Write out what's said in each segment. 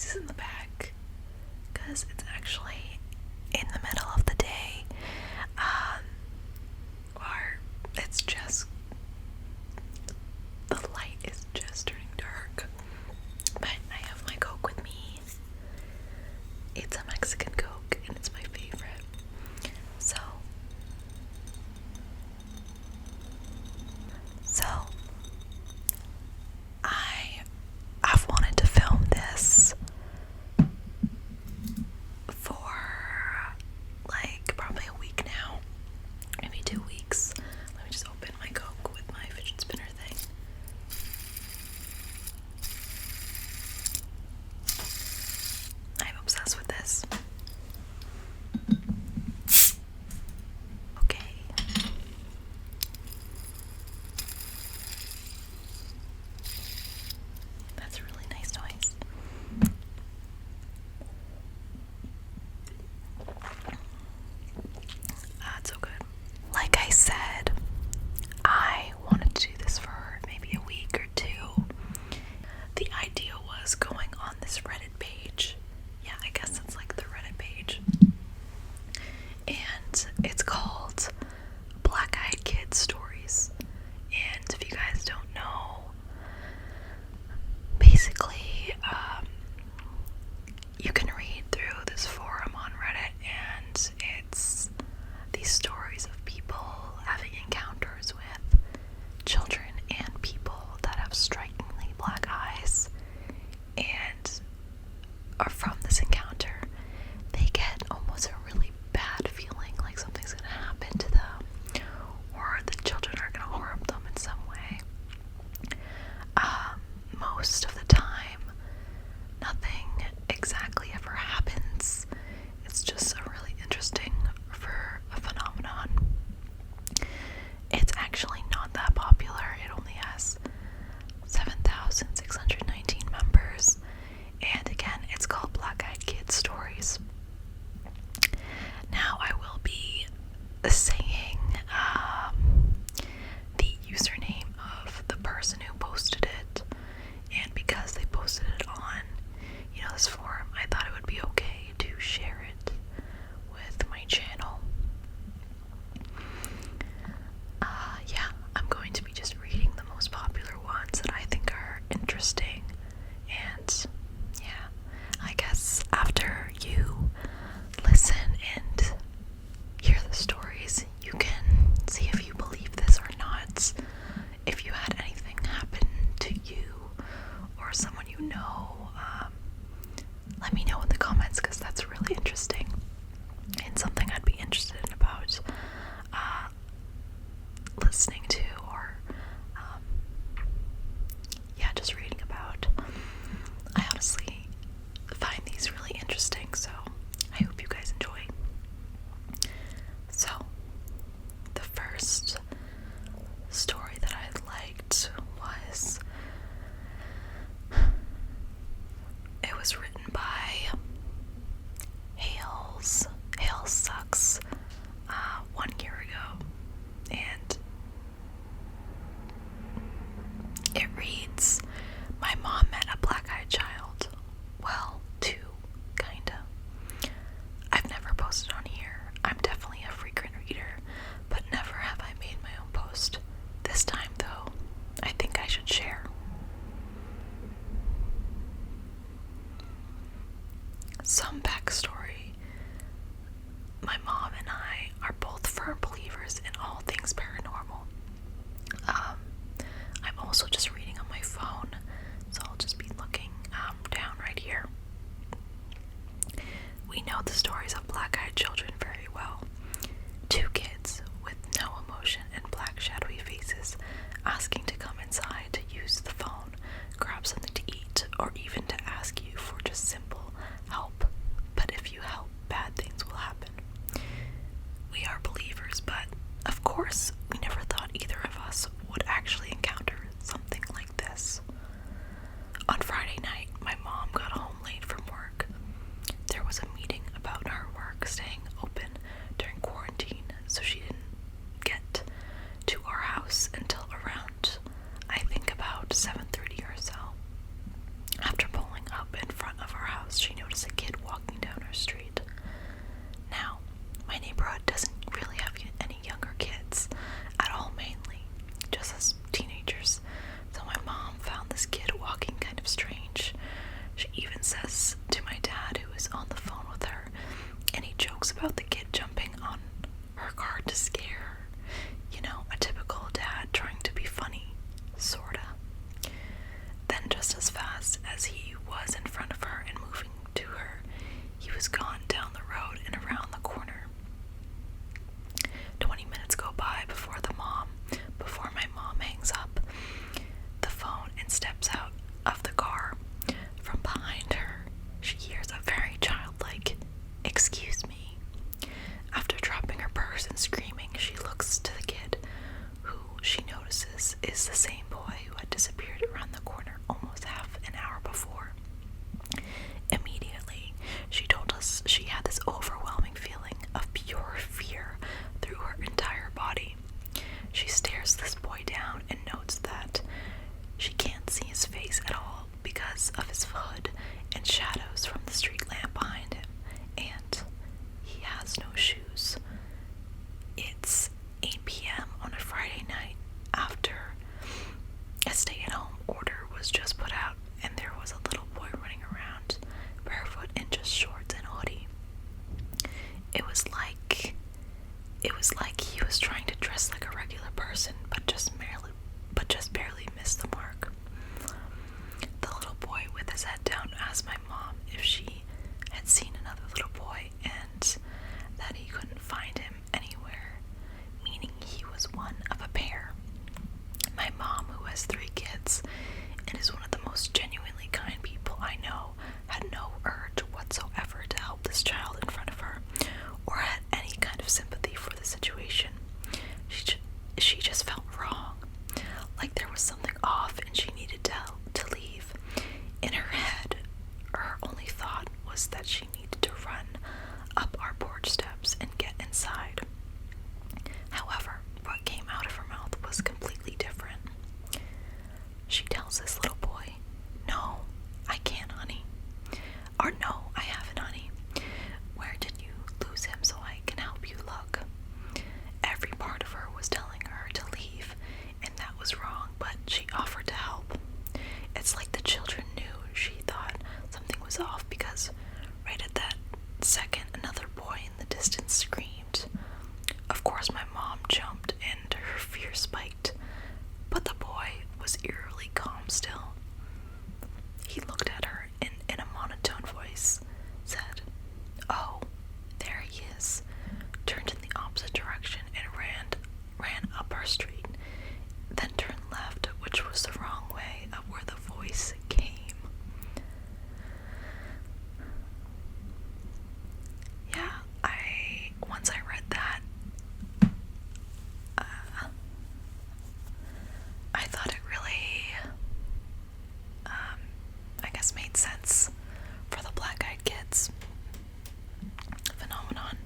noises in the back because it's actually in the middle of the day, or it's just the light is just turning dark. But I have my Coke with me. It's a Mexican Coke and it's my favorite. So I've wanted to film this for like probably a week now, maybe 2 weeks. Let me just open my Coke with my fidget spinner thing. I'm obsessed with this. Okay. That's a really nice noise. That's so good. Like I said, I wanted to do this for maybe a week or two. The idea was going on this Reddit page. Yeah, I guess it's like the Reddit page. And it's called Black Eyed Kids Stories. And if you guys don't know, basically, you can read through this forum on Reddit, and it's these stories of people having encounters with children and people that have strikingly black eyes, and or from this encounter, they get almost a really bad feeling like something's gonna happen to them, or the children are gonna harm them in some way. Most of the time, nothing exactly ever happens. It's just a really interesting phenomenon. It's actually not that popular. It only has 7,619 members. And again, it's called Black Eyed Kids Stories. Now, I will be saying the username of the person who posted it, and because they posted it on, this forum, I thought it would be okay to share it with my channel. Yeah, I'm going to be just reading the most popular ones that I think are interesting, and yeah, I guess after you listen and hear the stories, you can see if you believe this or not. If you had anything happen to you or someone you know, let me know in the comments, because that's really interesting and something I'd be interested in about listening to, or just reading about. I honestly find these really interesting, so I hope you guys enjoy. So, the first story that I liked was, it was written by Hales Sucks 1 year ago, and it reads, "My mom met a black-eyed child. Well, two, kinda. I've never posted on here. I'm definitely a frequent reader, but never have I made my own post. This time, though, I think I should share." Some backstory. My mom and I are both firm believers in all things paranormal. I'm also just reading on my phone, so I'll just be looking down right here. We know the stories of black-eyed children very well. Two kids with no emotion and black shadowy faces asking to come inside to use the phone, grab something to eat, or even to ask you for just simple help. But if you help, bad things will happen. We are believers, but of course, we never thought either of us would actually encounter something like this. On Friday night, my mom got home late from work. There was a meeting about her work staying open during quarantine, so she didn't get to our house until around, I think, about 7:30 or so. After pulling up in front of our house, just as fast as he was in front of her and moving to her, he was gone down the road and around the corner. 20 minutes go by before my mom hangs up the phone and steps out of the car. From behind her, she hears a very childlike, "Excuse me." After dropping her purse and screaming, she looks to the kid, who she notices is the same boy who had disappeared around the corner almost half an hour before. Immediately, she told us she had this overwhelming feeling of pure fear through her entire body. She stares this boy down and notes that she can't see his face at all because of his hood and shadows from the street lamp behind him, and he has no shoes. It's 8 p.m. on a Friday night after a stay-at-home order was just put out, and there was a little boy running around barefoot in just shorts and a hoodie. It was like he was trying to dress like a regular person, but just barely missed the mark. The little boy with his head down asked my mom if she had seen another little boy and that he couldn't find him anywhere, meaning he was one of a pair. My mom, who has 3 kids and is one of the most genuinely kind people I know, had no urge whatsoever to help this child in front of her or had any kind of sympathy for the situation. She just felt wrong, like there was something off and she needed to leave. In her head, her only thought was that she needed to run up our porch steps and get inside. However, what came out of her mouth was completely different. She tells this little boy, "No, I can't, honey." Or, "No, I haven't, honey. Where did you lose him so I can help you look?" Every part of her was telling her to leave, and that was wrong, but she offered to help. It's like the children knew she thought something was off because right at that second, another boy in the distance screamed. Of course, my mom jumped and her fear spiked, but the boy was eerily calm still. He looked at her and in a monotone voice said, "Oh, there he is," turned in the opposite direction and ran up our street, then turned left, which was the wrong way of where the voice came. Yeah, once I read that, I thought it really, I guess made sense for the black-eyed kids phenomenon.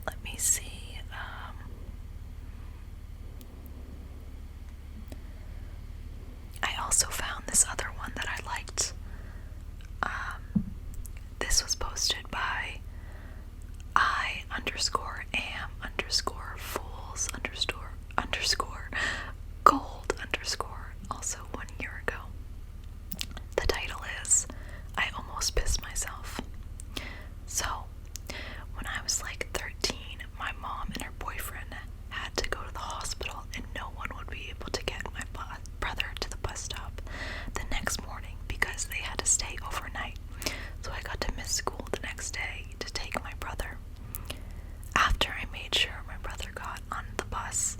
Let me see. I also found this other one that I liked. This was posted by I_fools_gold_, also 1 year ago. The title is, "I Almost Pissed Myself." So, when I was like 13, my mom and her boyfriend had to go to the hospital and no one would be able to get my brother to the bus stop the next morning because they had to stay overnight. So I got to miss school the next day to take my brother. After I made sure my brother got on the bus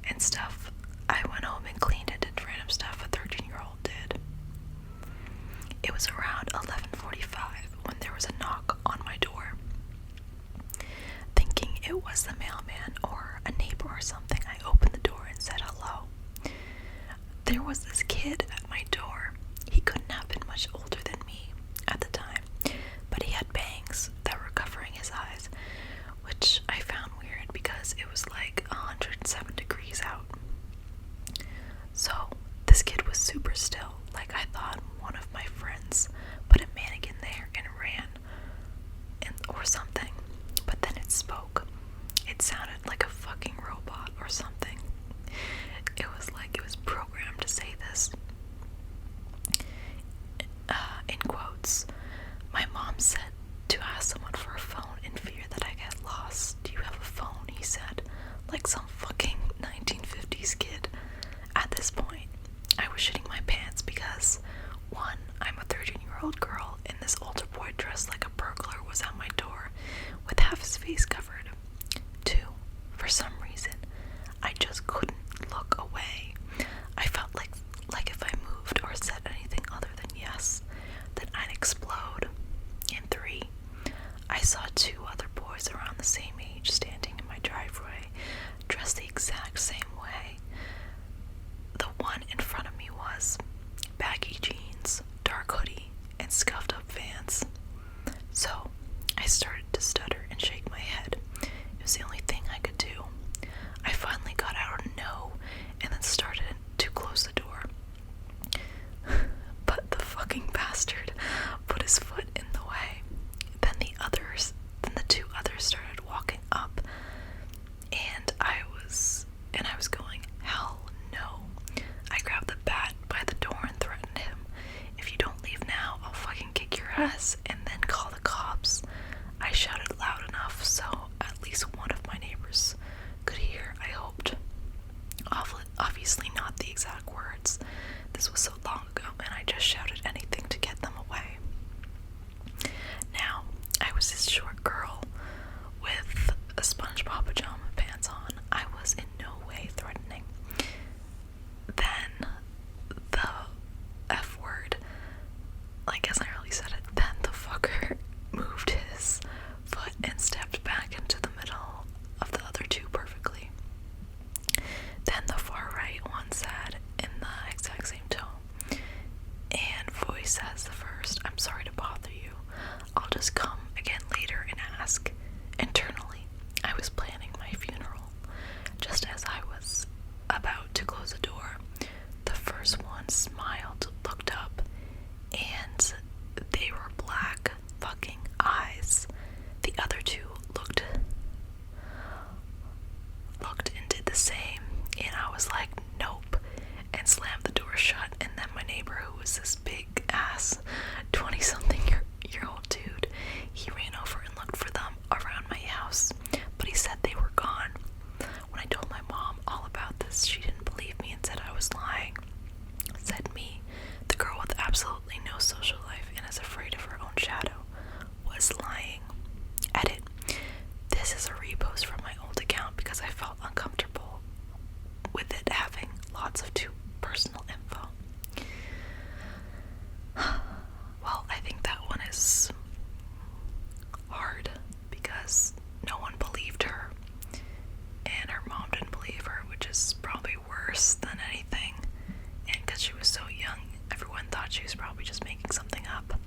and stuff, I went home and cleaned it and random stuff a 13-year-old did. It was around 11:45 when there was a knock on my door. Thinking it was the mailman or a neighbor or something, I opened the door and said hello. There was this kid at my door. He couldn't have been much older than me at the time, but he had bangs that were covering his eyes, which I found weird because it was like 107 degrees out. So this kid was super still, like I thought one of my friends put a mannequin there and ran or something, but then it spoke. It sounded like a fucking robot or something. It was like it was programmed to say this. face covered. 2, for some reason, I just couldn't look away. I felt like if I moved or said anything other than yes, then I'd explode. And 3, I saw 2 other boys around the same age standing in my driveway, dressed the exact same way. The one in front of me was baggy jeans, dark hoodie, and scuffed up Vans. So I started to stutter and shake my head. It was the only thing I could do. I finally got out a no and then started to close the door. But the fucking bastard put his foot in the way. Then the 2 others started walking up, and I was going, hell no. I grabbed the bat by the door and threatened him, if you don't leave now, I'll fucking kick your ass and then call the cops. I shouted loud enough so at least one of my neighbors could hear, I hoped. Obviously not the exact words. This was so long ago, and I just shouted anything to get them away. Now, I was this short girl with a SpongeBob pajama pants on. I was in no way threatening. Then the F word, I guess I really said it, then the fucker moved his foot and stepped back into the middle of the other 2 perfectly. Then the far right one said, in the exact same tone and voice as the first, I'm sorry to bother you. I'll just come again later and ask. Internally, I was planning my funeral. Just as I was about to close the door, the first one smiled, looked up, and they were black fucking eyes. The other 2 looked and did the same, and I was like, nope, and slammed the door shut. And then my neighbor, who was this big ass 20-something year old dude, he ran over and looked for them around my house, but he said they were gone. When I told my mom all about this, she didn't believe me and said I was lying. Said me, the girl with absolutely no social life and is afraid of her own shadow, was lying. Edit. This is a repost from my old account because I felt uncomfortable with it having lots of too personal info. Well, I think that one is hard because no one believed her, and her mom didn't believe her, which is probably worse than anything. And because she was so young, everyone thought she was probably just making something up.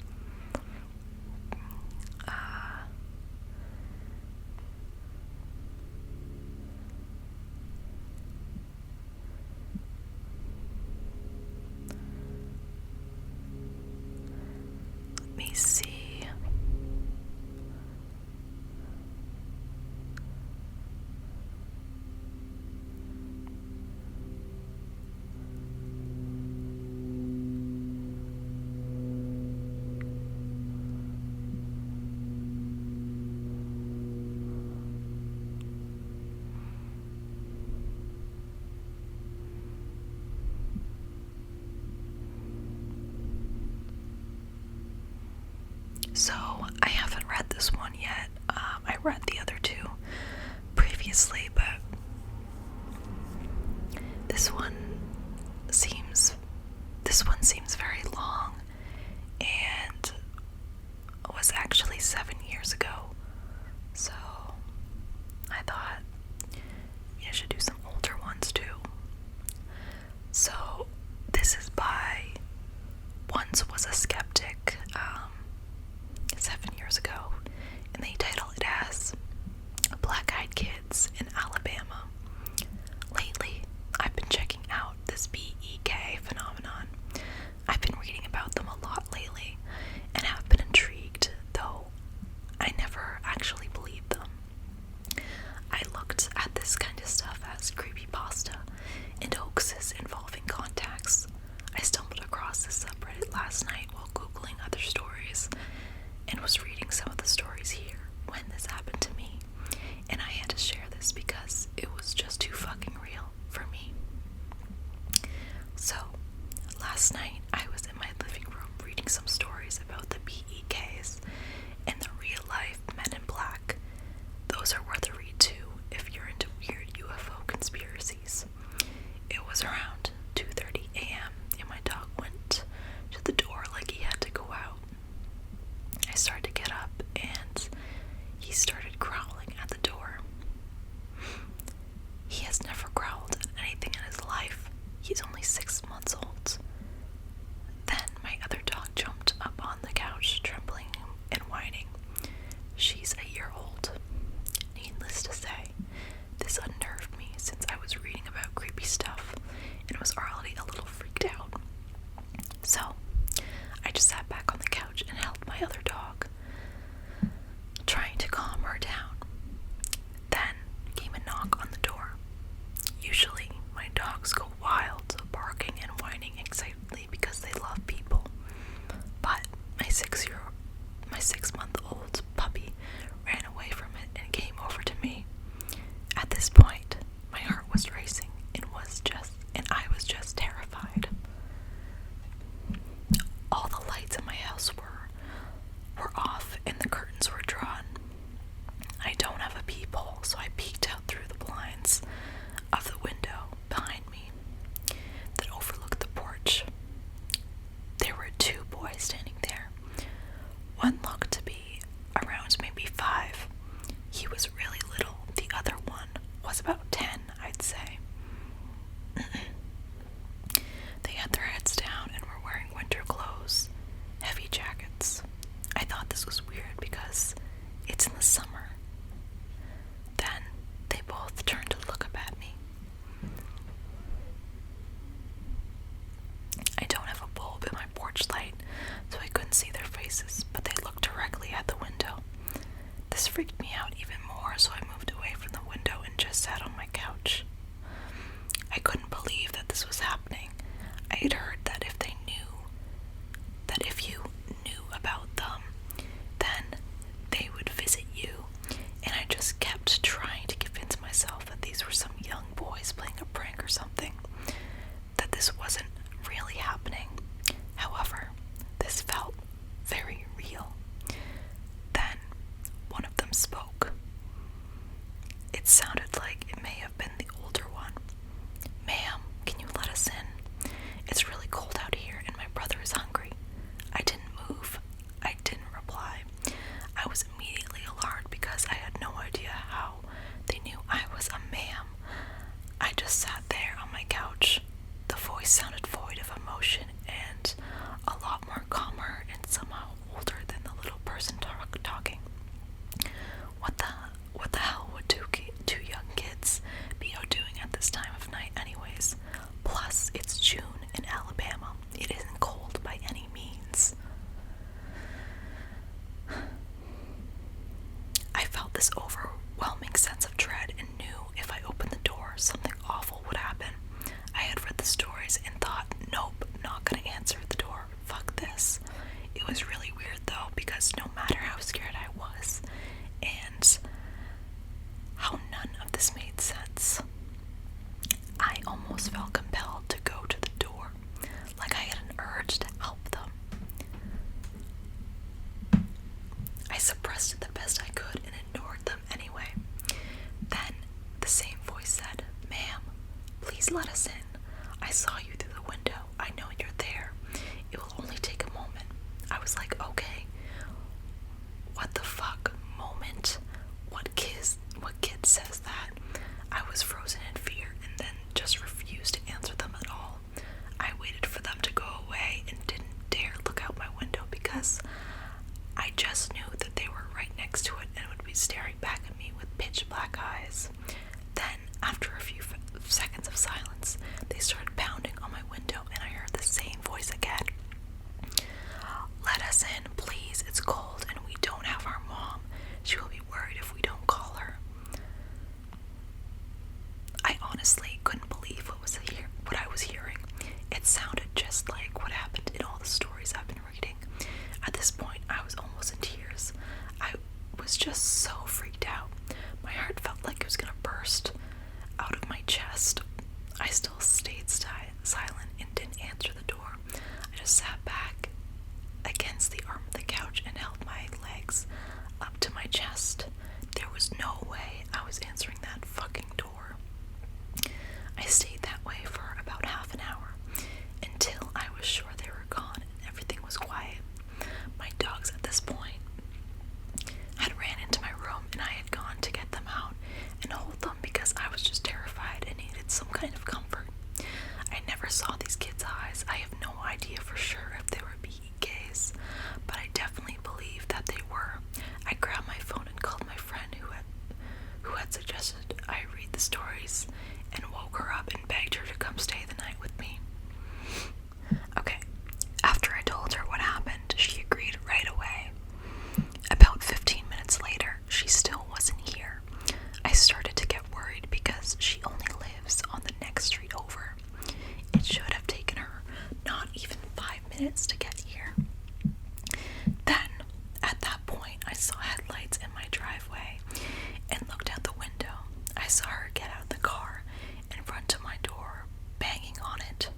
Let me see. So, I haven't read this one yet. I read the other 2 previously, but this one seems very long and was actually 7 years ago. So, I thought you should do some older ones too. So, this is by Once Was a Skeptic, 7 years ago, and they title it as Black-Eyed Kids in Alabama. Lately, I've been checking out this BEK phenomenon. I've been reading about them a lot lately, and have been intrigued, though I never freaked me out even more, so I moved away from the window and just sat on my couch. I couldn't believe that this was happening. I had heard that if you knew about them, then they would visit you, and I just kept trying to convince myself that these were some young boys playing a prank or something, that this wasn't really happening. However, this felt very real. Then, one of them spoke. It sounded like it may have been the older one. "Ma'am, can you let us in? It's really cold out here and my brother is hungry." I didn't move. I didn't reply. I was immediately alarmed because I had no idea how they knew I was a ma'am. I just sat there on my couch. The voice sounded void of emotion and a lot more calmer and somehow older than the little person talking. What the hell would two young kids be out doing at this time of night anyways? Plus, it's June in Alabama. It isn't cold by any means. I felt this overwhelming sense of dread and knew if I opened the door, something awful would happen. I had read the stories and thought, nope, not gonna answer the door. Fuck this. It was really weird though, because no matter how scared I was, and how none of this made sense, I almost felt compelled to go to the door, like I had an urge to help them. I suppressed it the best I could and ignored them anyway. Then the same voice said, "Ma'am, please let us in. I saw you through the window. I know you're there. It will only take a moment." I was like, okay, what the fuck, moment? What kid says that? I was frozen in fear and then just refused to answer them at all. I waited for them to go away and didn't dare look out my window because I just knew that they were right next to it and would be staring back at me with pitch black eyes. Then, after a few seconds of silence, they started pounding on my window and I heard the same voice again. "Let us in, please. It's cold and we don't have our mom. She will be worried if we don't call her." I honestly couldn't believe what I was hearing. It sounded just like what happened in all the stories I've been reading. At this point, I was almost in tears. I was just so freaked out. My heart felt like it was gonna burst out of my chest. I still stayed silent and didn't answer the door. I just sat back against the arm of the couch and held my legs up to my chest. There was no way I was answering that fucking door. I stayed that way for about half an hour until I was sure they were gone and everything was quiet. My dogs at this point had ran into my room and I had gone to get them out and hold them because I was just terrified and needed some kind of comfort. I never saw these kids' eyes. I have no idea for sure if they were BEK'S, but I definitely believe that they were. I grabbed my phone and called my friend who had suggested I read the stories and woke her up and begged her to come stay the night with me. Okay, after I told her what happened, she agreed right away. About 15 minutes later, she still wasn't here. I started to get worried because she only lives on the next street over. It should have taken her not even 5 minutes to get here. Then, at that point, I saw headlights in my driveway and looked out the window. I saw her get out of the car and run to my door, banging on it.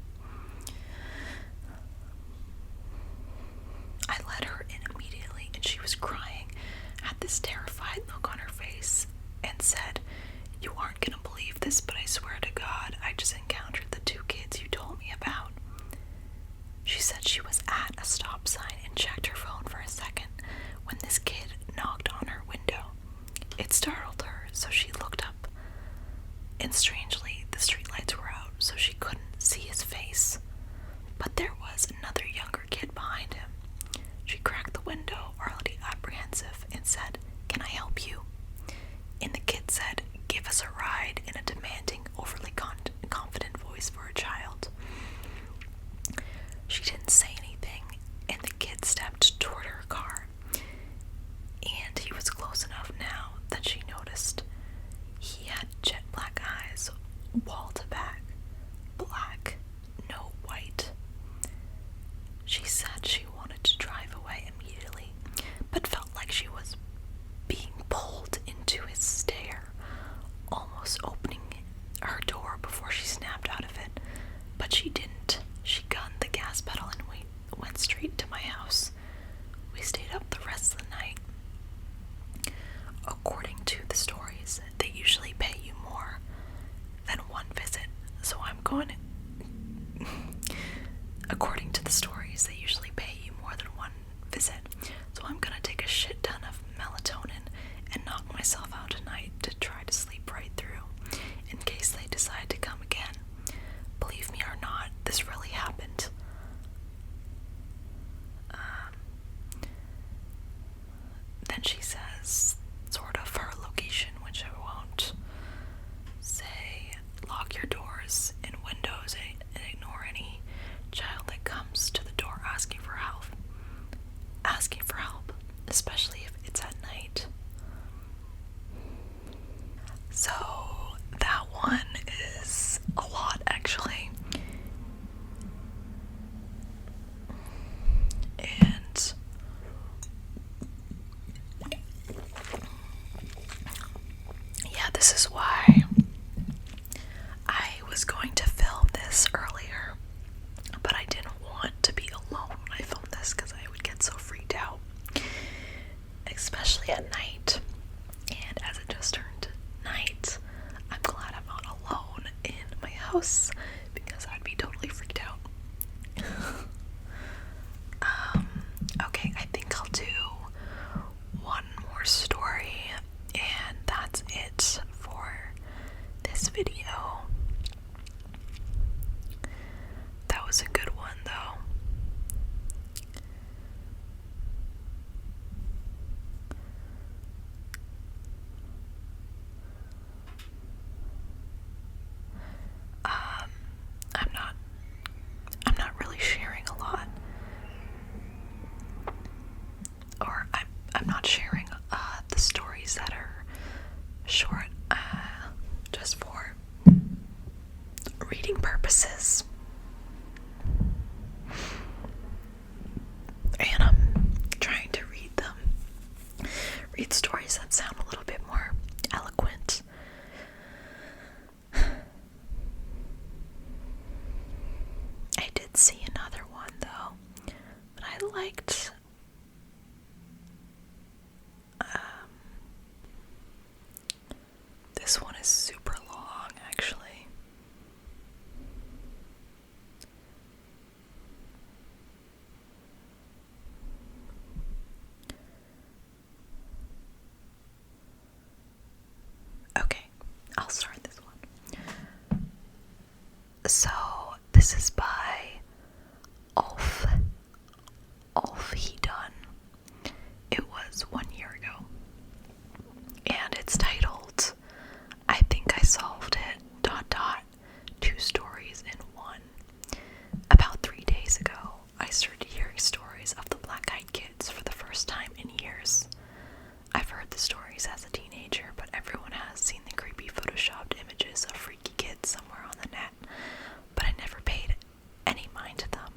I let her in immediately and she was crying, had this terrified look on her face, and said, "You aren't gonna believe this, but I swear to God, I just encountered the two kids you told me about." She said she was at a stop sign and checked her phone for a second when this kid knocked on her window. It startled her, so she looked up, and strangely, the streetlights were out, so she couldn't see his face. But there was another younger kid behind him. She cracked the window, already apprehensive, and said, "Can I help you?" And the kid said, "Give us a ride," in a demanding, overly confident voice for a child. She didn't say anything, and the kid stepped toward her car, and he was close close enough now that she noticed he had jet black eyes, wall to back, black, no white. She said she wanted to drive away immediately, but felt like she was being pulled into his stare, almost opening her door before she snapped out of it, but she didn't. She gunned the gas pedal and we went straight to my house. We stayed up the rest of the night. According to the stories, they usually pay you more than one visit, so I'm going to... According to the stories, they usually pay you more than one visit, so I'm gonna take a shit ton of melatonin and knock myself out tonight to try to sleep right through, in case they decide to come again. Believe me or not, this really happened. Then she says, sort of her location, which I won't say. Lock your doors and windows and ignore any child that comes to the door asking for help. Especially if it's at night. So that one is a lot, actually. And yeah, this is why I was going to film this earlier, but I didn't want to be alone when I filmed this because I would get so freaked out, especially at night. And as it just turned night, I'm glad I'm not alone in my house because I'd be totally freaked out. Okay, I think I'll do one more story, and that's it for this video. That was a good one, though. I'm not really sharing a lot, or I'm not sharing the stories that are short, just for reading purposes. And I'm trying to read stories that sound a little bit more eloquent. I did see another one, though, that I liked. This one is super long, actually. Okay, I'll start this one. So, this is by Ulf Hedon. It was 1 year ago. And it's titled, I Think I Solved It, ... 2 stories in one. About 3 days ago, I started hearing stories of the black-eyed kids for the first time in years. I've heard the stories as a teenager, but everyone has seen the creepy photoshopped images of freaky kids somewhere on the net, but I never paid any mind to them.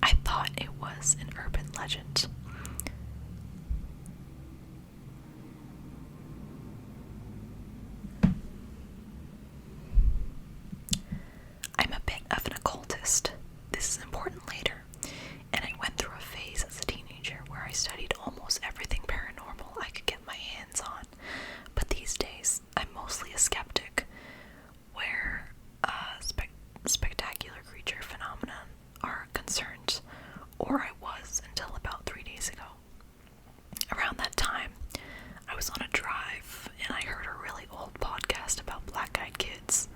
I thought it was an urban legend. I'm a bit of an occultist. This is important later, and I went through a phase as a teenager where I studied almost everything paranormal I could get my hands on, but these days I'm mostly a skeptic, where spectacular creature phenomena are concerned, or I was until about 3 days ago. Around that time, I was on a drive and I heard a really old podcast about black-eyed kids.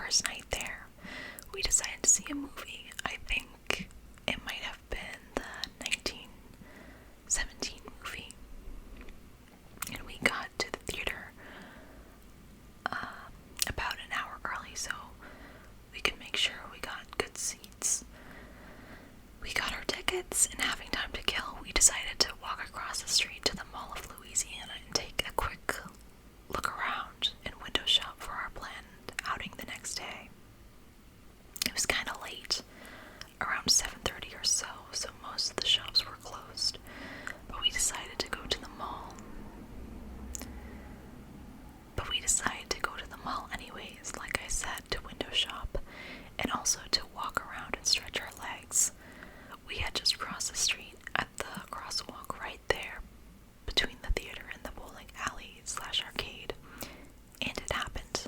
first night there, we decided to see a movie. I think it might have been the 1917 movie. And we got to the theater about an hour early so we could make sure we got good seats. We got our tickets, and having time to kill, we decided to walk across the street to the Mall of Louisiana and take a quick look around and window shop for our planned outing the next day. It was kind of late, around 7:30 or so, so most of the shops were closed, but we decided to go to the mall. Anyways, like I said, to window shop, and also to walk around and stretch our legs. We had just crossed the street at the crosswalk right there between the theater and the bowling alley / arcade, and it happened.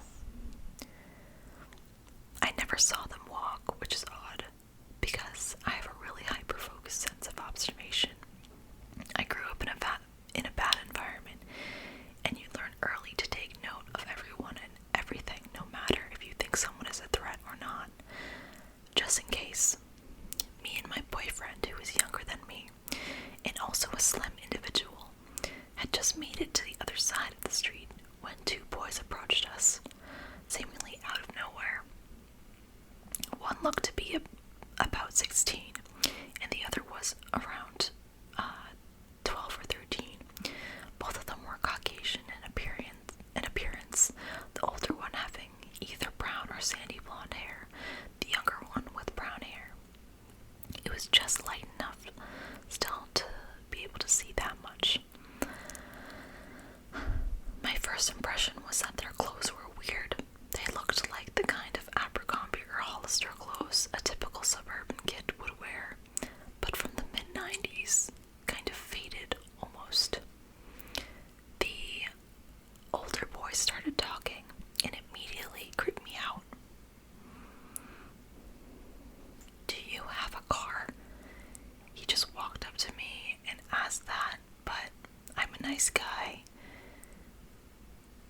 I never saw them walk, which is odd, because I have a really hyper-focused sense of observation. I grew up in a bad environment, and you learn early to take note of everyone and everything, no matter if you think someone is a threat or not. Just in case, me and my boyfriend, who is younger than me, and also a slim individual, had just made it to the other side of the street when two boys approached us, seemingly out of nowhere. One looked to be about 16, and the other was around 12 or 13. Both of them were Caucasian in appearance, the older one having either brown or sandy blonde hair, the younger one with brown hair. It was just light enough still to be able to see that much. My first impression was that their clothes were weird. They looked like the kind of Abercrombie or Hollister clothes a typical suburban kid would wear, but from the mid-90s, kind of faded almost. The older boy started talking, and immediately creeped me out. "Do you have a car?" He just walked up to me and asked that, but I'm a nice guy.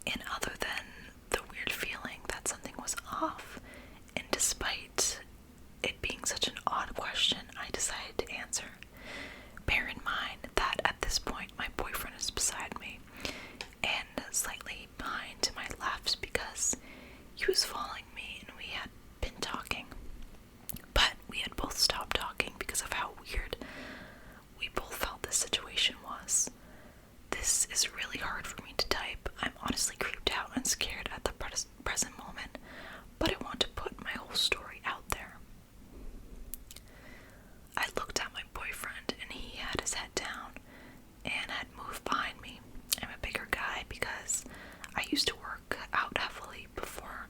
And other than the weird feeling that something was off, and despite it being such an odd question, I decided to answer. Bear in mind that at this point my boyfriend is beside me, and slightly behind to my left because he was following me and we had been talking. But we had both stopped talking because of how weird we both felt this situation was. This is really hard for me to type. I'm honestly creeped out and scared at the present moment, but I want to put my whole story out there. I looked at my boyfriend, and he had his head down and had moved behind me. I'm a bigger guy because I used to work out heavily before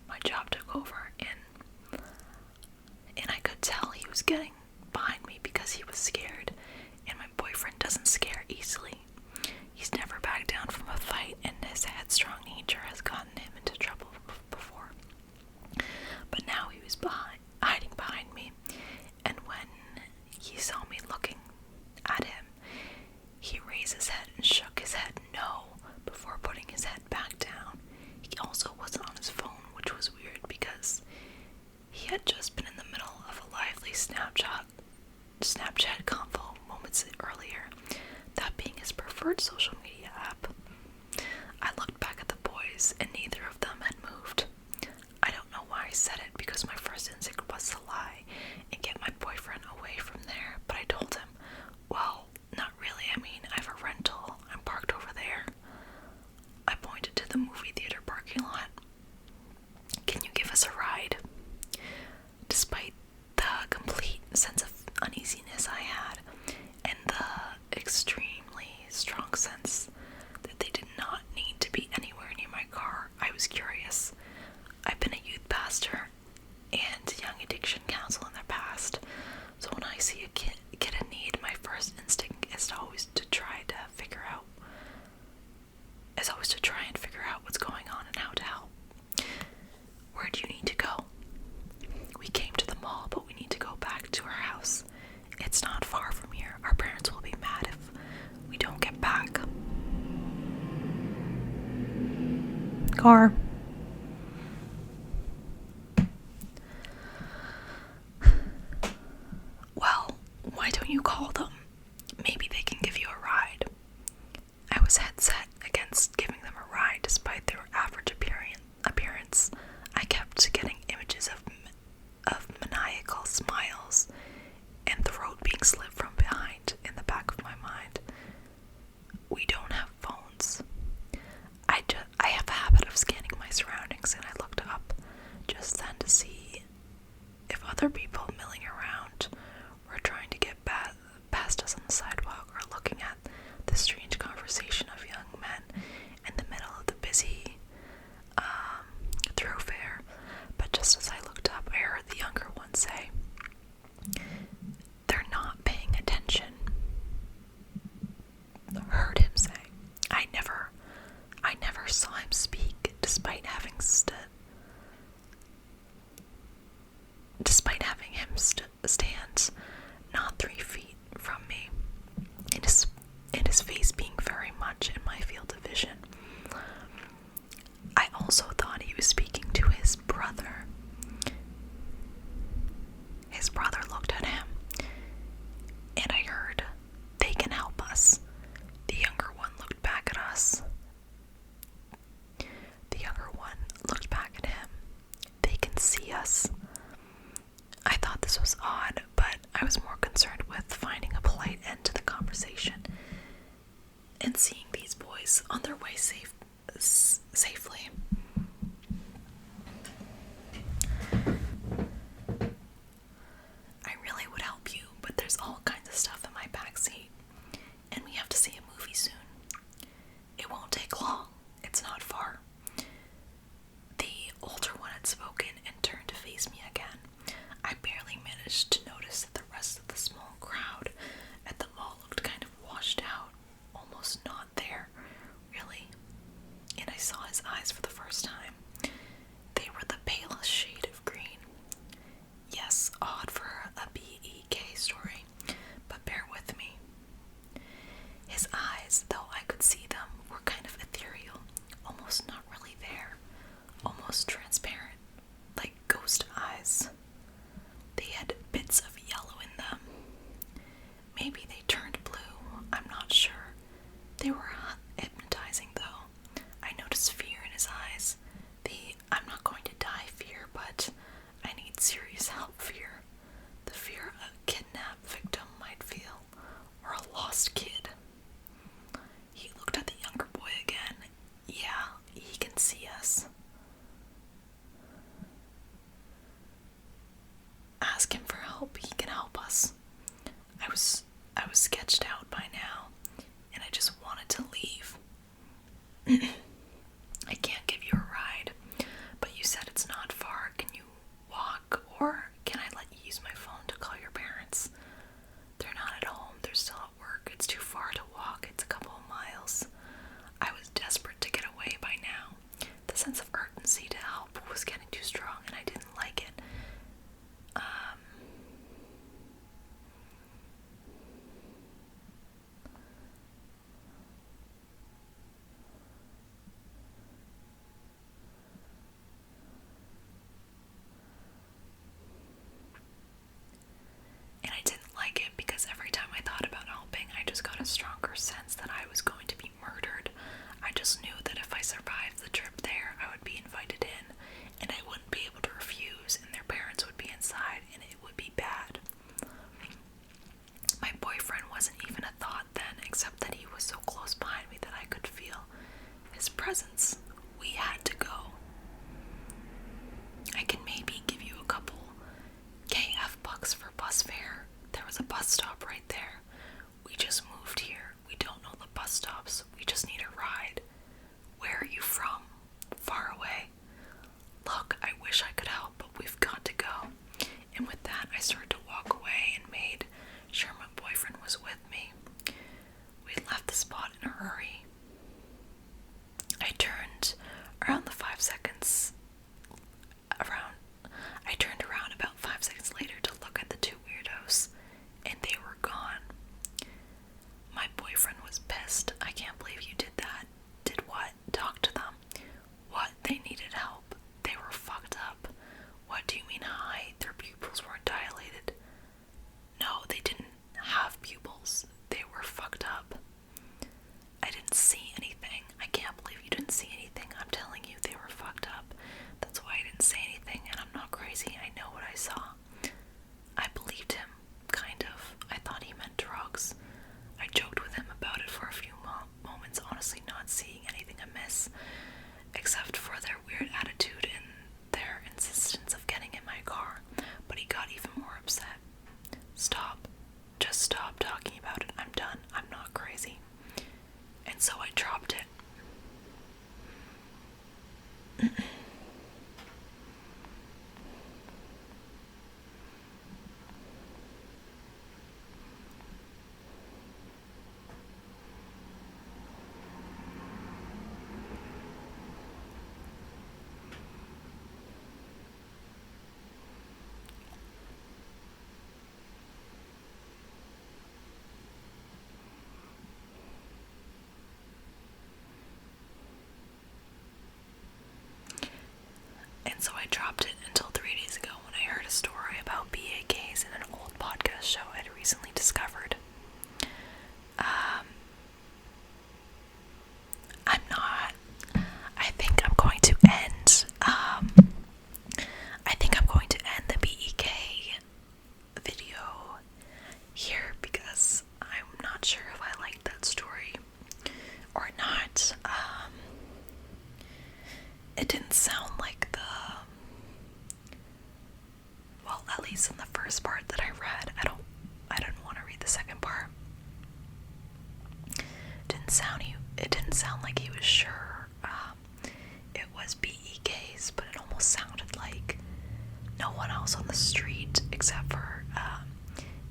my job took over, and I could tell he was getting behind me because he was scared, and my boyfriend doesn't scare easily. He's never backed down from a fight, and his headstrong nature has gotten him into trouble before. But now he was hiding behind me, and when he saw me looking at him, he raised his head and shook his head no before putting his head back down. He also wasn't on his phone, which was weird because he had just been in the middle of a lively Snapchat convo moments earlier, that being his preferred social media app. I looked back at the boys, and neither of them had moved. I don't know why I said it, because my first instinct was to lie and get my boyfriend away from there, but I told him, "Well, not really. I mean, I have a rental. I'm parked over there." I pointed to the movie theater parking lot. "Can you give us a ride?" Despite the complete sense of uneasiness I had, and the extremely strong sense that they did not need to be anywhere near my car, I was curious. I've been a youth pastor and young addiction counselor in the past, so when I see a kid in need, my first instinct is always to try and figure out what's going on and how to help. "Where do you need to go?" "We came to the mall, but we need to go back to our house. It's not far from here. Our parents will be mad if we don't get back." Car. just then to see if other people milling around were trying to get past us on the sidewalk or looking at the strange conversation of young men in the middle of the busy thoroughfare. But just as I looked up, I heard the younger one say, "They're not paying attention." Heard him say. I never saw him speak, despite having him stand not 3 feet from me, and his face being very much in my field of vision. I also thought he was speaking to his brother. His brother looked at him, and I heard, "They can help us." The younger one looked back at us. The younger one looked back at him. "They can see us." I thought this was odd, but I was more concerned with finding a polite end to the conversation and seeing these boys on their way safely. I really would help you, but there's all kinds of stuff in my backseat, and we have to see a movie soon. It won't take long. It's not far. The older one had spoken and turned to face me again. I barely managed to notice that the rest of the small crowd at the mall looked kind of washed out, almost not there, really. And I saw his eyes for the first time. They were the palest shade of green. Yes, odd for a BEK story, but bear with me. His eyes, though I could see them, were kind of ethereal, almost not really there, almost transparent, like ghost eyes. They had bits of yellow in them. Maybe they turned blue, I'm not sure. They were hypnotizing, though. I noticed fear in his eyes. The "I'm not going to die" fear, but "I need serious help" fear. The fear a kidnapped victim might feel, or a lost kid. He looked at the younger boy again. "Yeah, he can see us." "Ask him for help. He can help us." I was sketched out by now, and I just wanted to leave. "I can't give you a ride, but you said it's not far. Can you walk, or can I let you use my phone to call your parents?" "They're not at home. They're still at work. It's too far to walk. It's a couple of miles." I was desperate to get away by now. The sense of urgency to help was getting too strong, and I didn't like it. And I didn't like it because every time I thought about helping, I just got a stronger sense that I was going to be murdered. I just knew that if I survived the trip there, I would be invited in, and I wouldn't be able to refuse, and their parents would be inside, and it would be bad. My boyfriend wasn't even a thought then, except that he was so close behind me that I could feel his presence. We had to go. "I can maybe give you a couple KF bucks for bus fare. There was a bus stop right there. We just moved here. We don't know the bus stops. We just need a ride." "Where are you from?" "Far away." "Look, I wish I could help, but we've got to go." And with that, I started to walk away and made sure my boyfriend was with me. We left the spot in a hurry. I turned around about 5 seconds later to look at the two weirdos, and they were gone. My boyfriend was pissed. "I can't believe you did that." "Did what?" "Talk to them." "What?" "They needed help. They were fucked up. based on the first part that I read. I didn't want to read the second part. It didn't sound like he was sure it was BEK'S, but it almost sounded like no one else on the street except for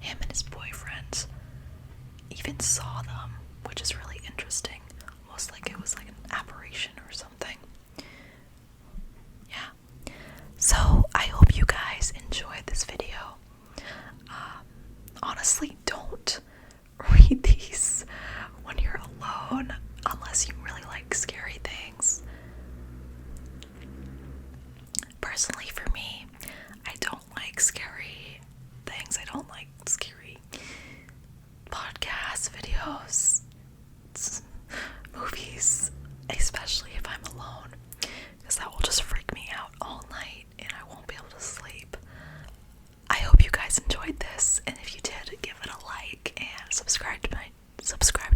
him and his boyfriend even saw them, which is really interesting. Almost like it was like an apparition or something. Yeah. So I hope you guys enjoyed this video. Honestly, don't read these when you're alone unless you really like scary things. Personally, for me, I don't like scary things. I don't like scary podcasts, videos, movies, especially if I'm alone, because that will just freak me out all night and I won't be able to sleep. I hope you guys enjoyed this, and if you did, give it a like and subscribe to